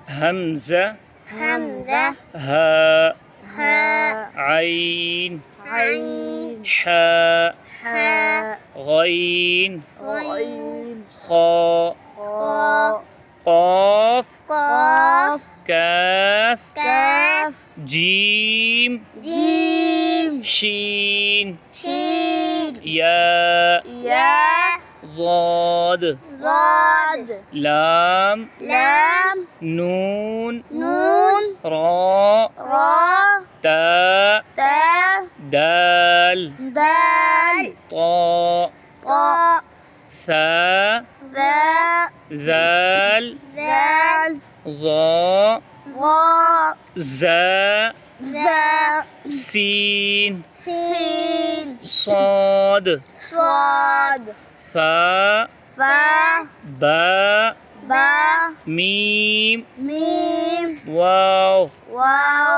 همزة همزة هاء هاء عين عين حاء حاء غين غين خاء خاء قاف قاف كاف كاف جيم جيم شين شين ياء ياء ضاد ضاد لام لام نون نون راء راء تاء تاء دال دال طاء طاء ثاء ذاء ذال ذال ظاء ظاء زاء زاء سين سين صاد صاد فاء فاء باء باء ميم ميم واو واو